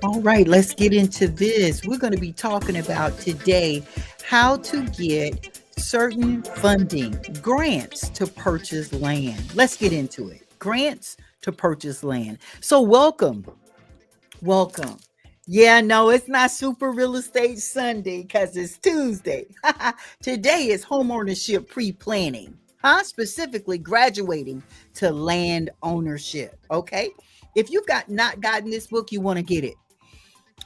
All right, let's get into this. We're going to be talking about today how to get certain funding grants to purchase land. Let's get into it. Grants to purchase land. So, welcome. Welcome. Yeah, no, it's not Super Real Estate Sunday because it's Tuesday. Today is homeownership pre planning, specifically graduating to land ownership. Okay. If you've not gotten this book, you want to get it.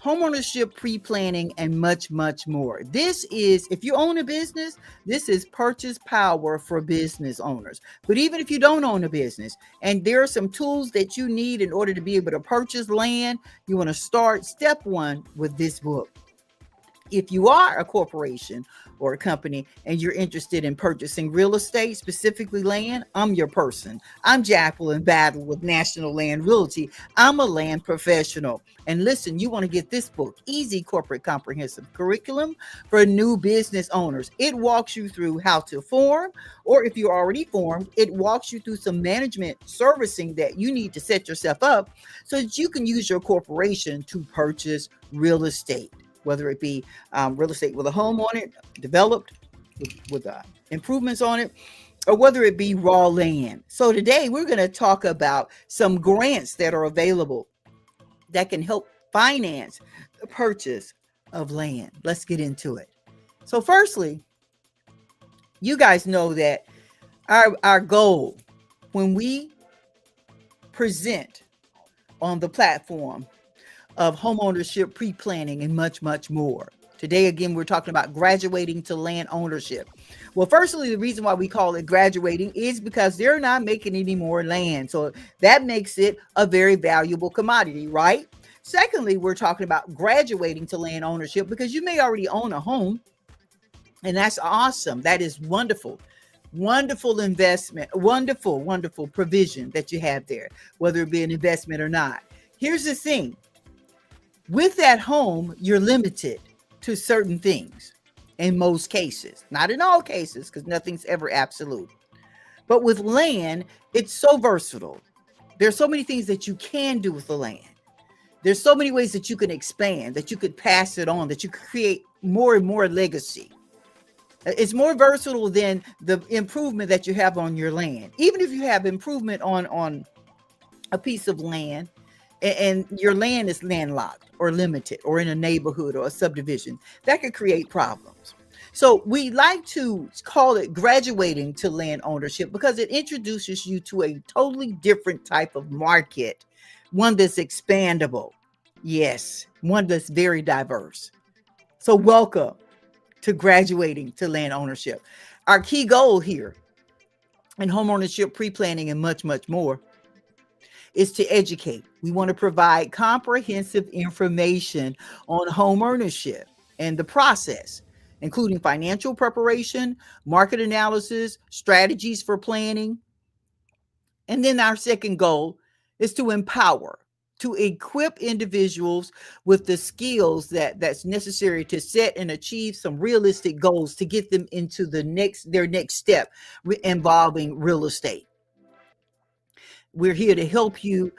Homeownership pre-planning and much more. This is, if you own a business, this is purchase power for business owners. But even if you don't own a business and there are some tools that you need in order to be able to purchase land, you want to start step one with this book. If you are a corporation or a company and you're interested in purchasing real estate, specifically land, I'm your person. I'm Jacqueline Battle with National Land Realty. I'm a land professional. And listen, you want to get this book, Easy Corporate Comprehensive Curriculum for New Business Owners. It walks you through how to form, or if you're already formed, it walks you through some management servicing that you need to set yourself up so that you can use your corporation to purchase real estate, whether it be real estate with a home on it, developed with improvements on it, or whether it be raw land. So today we're going to talk about some grants that are available that can help finance the purchase of land. Let's get into it. So firstly, you guys know that our goal when we present on the platform of homeownership pre-planning and much more. Today, again, we're talking about graduating to land ownership. Well, firstly, the reason why we call it graduating is because they're not making any more land. So that makes it a very valuable commodity, right? Secondly, we're talking about graduating to land ownership because you may already own a home, and that's awesome. That is wonderful. Wonderful investment, wonderful provision that you have there, whether it be an investment or not. Here's the thing. With that home, you're limited to certain things in most cases, not in all cases, because nothing's ever absolute. But with land, it's so versatile. There's so many things that you can do with the land. There's so many ways that you can expand, that you could pass it on, that you could create more and more legacy. It's more versatile than the improvement that you have on your land. Even if you have improvement on a piece of land, and your land is landlocked or limited or in a neighborhood or a subdivision, that could create problems. So we like to call it graduating to land ownership because it introduces you to a totally different type of market, one that's expandable. Yes, one that's very diverse. So welcome to graduating to land ownership. Our key goal here in homeownership pre-planning and much more is to educate. We want to provide comprehensive information on home ownership and the process, including financial preparation, market analysis, strategies for planning. And then our second goal is to empower, to equip individuals with the skills that's necessary to set and achieve some realistic goals to get them into their next step involving real estate. We're here to help you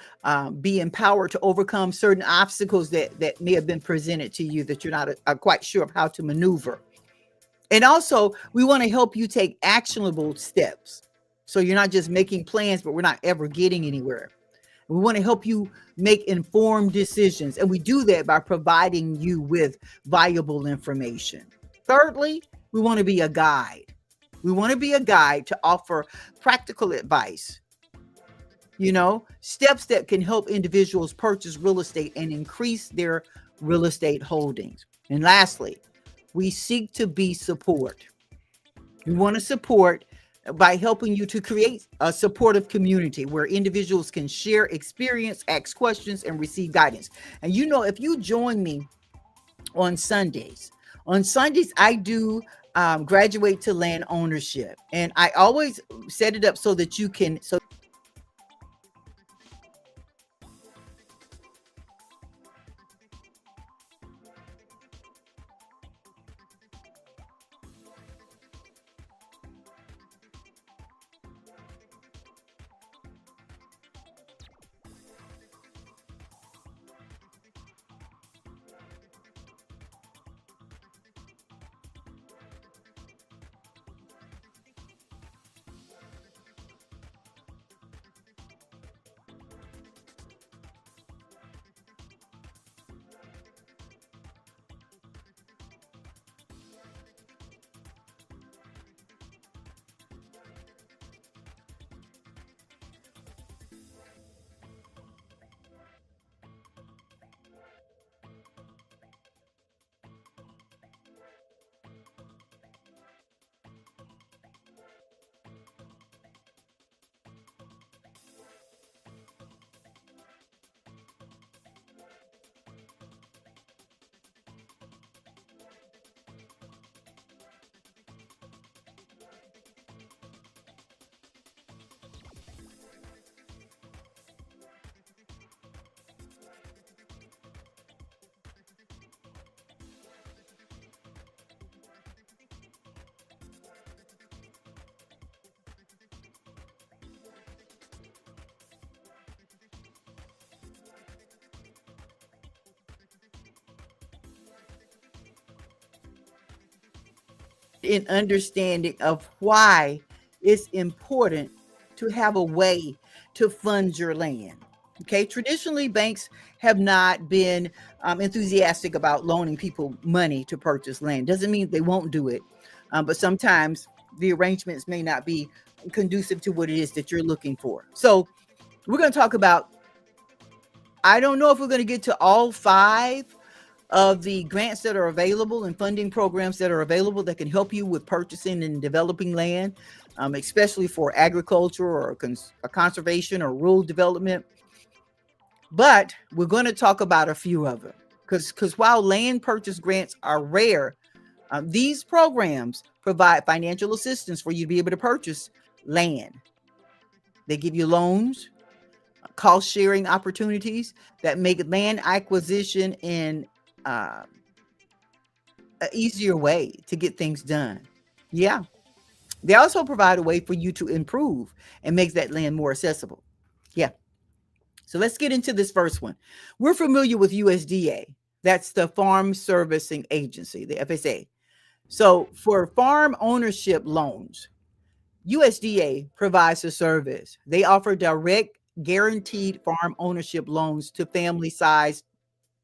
be empowered to overcome certain obstacles that may have been presented to you that you're not quite sure of how to maneuver. And also, we want to help you take actionable steps. So you're not just making plans, but we're not ever getting anywhere. We want to help you make informed decisions. And we do that by providing you with valuable information. Thirdly, we want to be a guide. We want to be a guide to offer practical advice, steps that can help individuals purchase real estate and increase their real estate holdings. And lastly, we seek to be support. We want to support by helping you to create a supportive community where individuals can share experience, ask questions, and receive guidance. And if you join me on Sundays, I do graduate to land ownership. And I always set it up so that you can, in understanding of why it's important to have a way to fund your land. Okay, traditionally, banks have not been enthusiastic about loaning people money to purchase land. Doesn't mean they won't do it, but sometimes the arrangements may not be conducive to what it is that you're looking for. So, we're going to talk about, I don't know if we're going to get to all 5 of the grants that are available and funding programs that are available that can help you with purchasing and developing land, especially for agriculture or conservation or rural development. But we're going to talk about a few of them because while land purchase grants are rare, these programs provide financial assistance for you to be able to purchase land. They give you loans, cost sharing opportunities that make land acquisition in an easier way to get things done. Yeah. They also provide a way for you to improve and make that land more accessible. Yeah. So let's get into this first one. We're familiar with USDA. That's the Farm Servicing Agency, the FSA. So for farm ownership loans, USDA provides a service. They offer direct guaranteed farm ownership loans to family-sized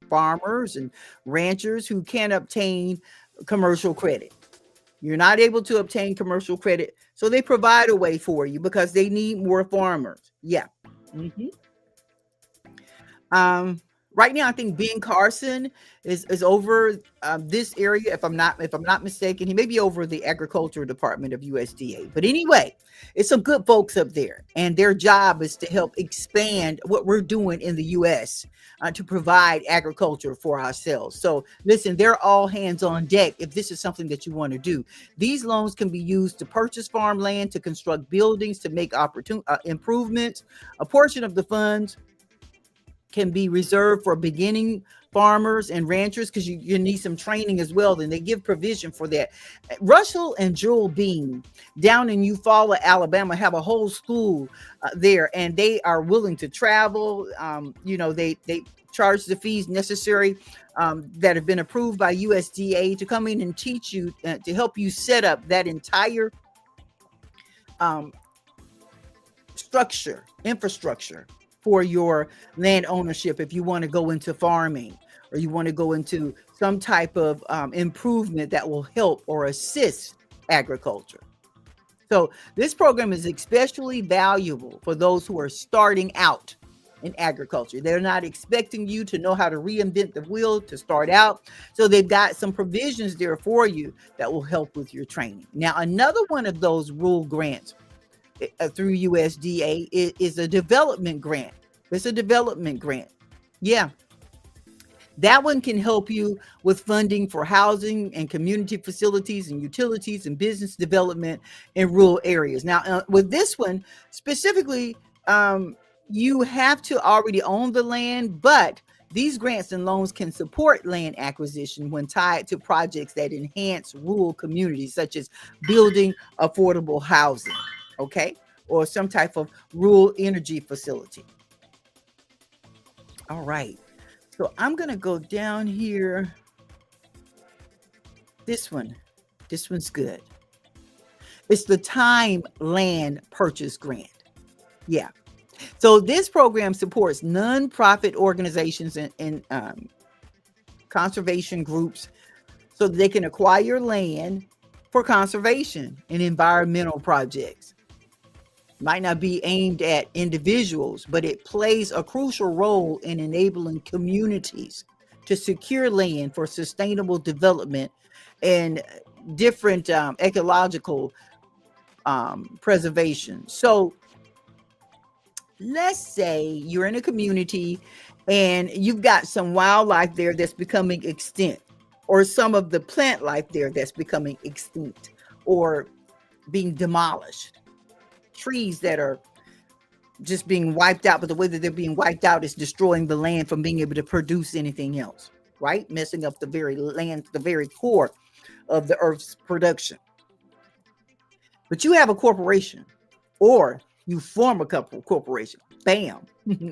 farmers and ranchers who can't obtain commercial credit. You're not able to obtain commercial credit, so they provide a way for you because they need more farmers. Yeah. Mhm. Um, right now, I think Ben Carson is over this area. If I'm not mistaken, he may be over the agriculture department of USDA. But anyway, it's some good folks up there, and their job is to help expand what we're doing in the U.S. To provide agriculture for ourselves. So listen, they're all hands on deck if this is something that you want to do. These loans can be used to purchase farmland, to construct buildings, to make improvements. A portion of the funds can be reserved for beginning farmers and ranchers because you need some training as well. Then they give provision for that. Russell and Jewel Bean down in Eufaula, Alabama, have a whole school there, and they are willing to travel. They charge the fees necessary that have been approved by USDA to come in and teach you to help you set up that entire um, infrastructure for your land ownership. If you want to go into farming or you want to go into some type of improvement that will help or assist agriculture. So this program is especially valuable for those who are starting out in agriculture. They're not expecting you to know how to reinvent the wheel to start out. So they've got some provisions there for you that will help with your training. Now, another one of those rural grants through USDA is a development grant. It's a development grant. Yeah. That one can help you with funding for housing and community facilities and utilities and business development in rural areas. Now, with this one specifically, you have to already own the land, but these grants and loans can support land acquisition when tied to projects that enhance rural communities, such as building affordable housing, okay, or some type of rural energy facility. All right. So I'm going to go down here. This one's good. It's the Time Land Purchase Grant. Yeah. So this program supports nonprofit organizations and conservation groups so that they can acquire land for conservation and environmental projects. Might not be aimed at individuals, but it plays a crucial role in enabling communities to secure land for sustainable development and different ecological preservation. So let's say you're in a community and you've got some wildlife there that's becoming extinct, or some of the plant life there that's becoming extinct or being demolished. Trees that are just being wiped out, but the way that they're being wiped out is destroying the land from being able to produce anything else, right? Messing up the very land, the very core of the earth's production. But you have a corporation, or you form a corporation. Bam.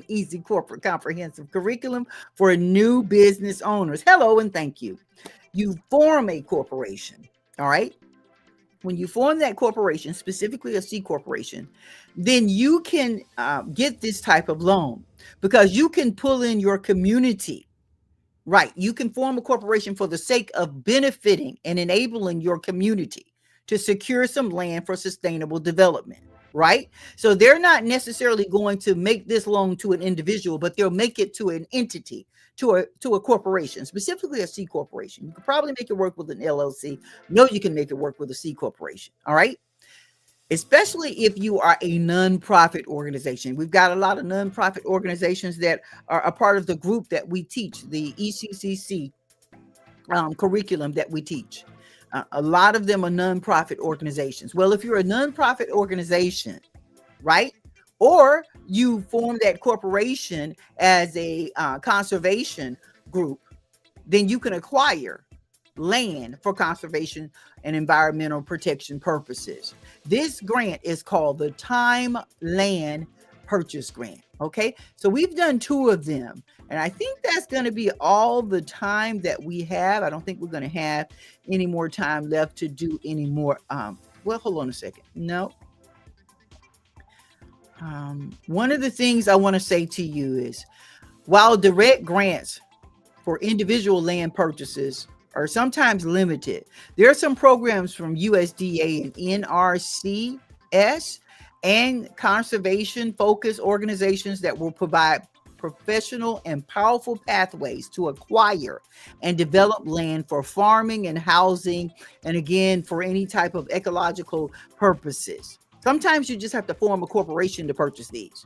Easy corporate comprehensive curriculum for new business owners. Hello and thank you. You form a corporation. All right. when you form that corporation, specifically a C corporation, then you can get this type of loan because you can pull in your community. Right. You can form a corporation for the sake of benefiting and enabling your community to secure some land for sustainable development. Right. So they're not necessarily going to make this loan to an individual, but they'll make it to an entity, to a corporation, specifically a C corporation. You could probably make it work with an LLC. No, you can make it work with a C corporation. All right. Especially if you are a nonprofit organization. We've got a lot of nonprofit organizations that are a part of the group that we teach, the ECCC curriculum that we teach. A lot of them are nonprofit organizations. Well, if you're a nonprofit organization, right? Or you form that corporation as a conservation group, then you can acquire land for conservation and environmental protection purposes. This grant is called the Time Land Purchase Grant. Okay, so we've done 2 of them, and I think that's going to be all the time that we have. I don't think we're going to have any more time left to do any more. Well, hold on a second. No. One of the things I want to say to you is, while direct grants for individual land purchases are sometimes limited, there are some programs from USDA and NRCS and conservation focused organizations that will provide professional and powerful pathways to acquire and develop land for farming and housing, and again, for any type of ecological purposes. Sometimes you just have to form a corporation to purchase these.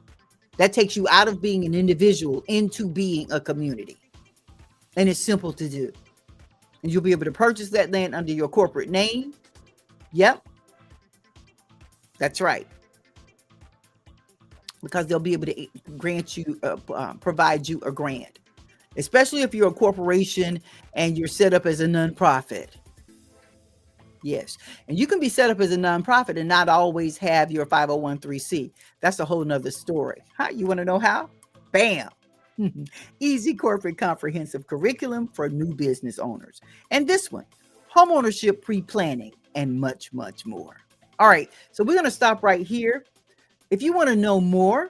That takes you out of being an individual into being a community. And it's simple to do. And you'll be able to purchase that land under your corporate name. Yep. That's right. Because they'll be able to grant you, provide you a grant, especially if you're a corporation and you're set up as a nonprofit. Yes. And you can be set up as a nonprofit and not always have your 501(c). That's a whole nother story. You want to know how? Bam. Easy corporate comprehensive curriculum for new business owners. And this one, homeownership pre-planning, and much, much more. All right. So we're going to stop right here. If you want to know more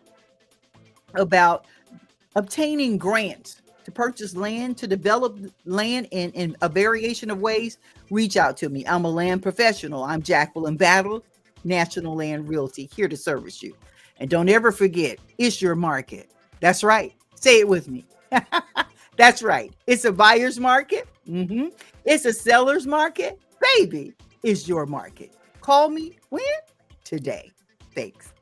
about obtaining grants to purchase land, to develop land in a variation of ways, reach out to me. I'm a land professional. I'm Jacqueline Battle, National Land Realty, here to service you. And don't ever forget, it's your market. That's right. Say it with me. That's right. It's a buyer's market. It's a seller's market. Baby, it's your market. Call me when? Today. Thanks.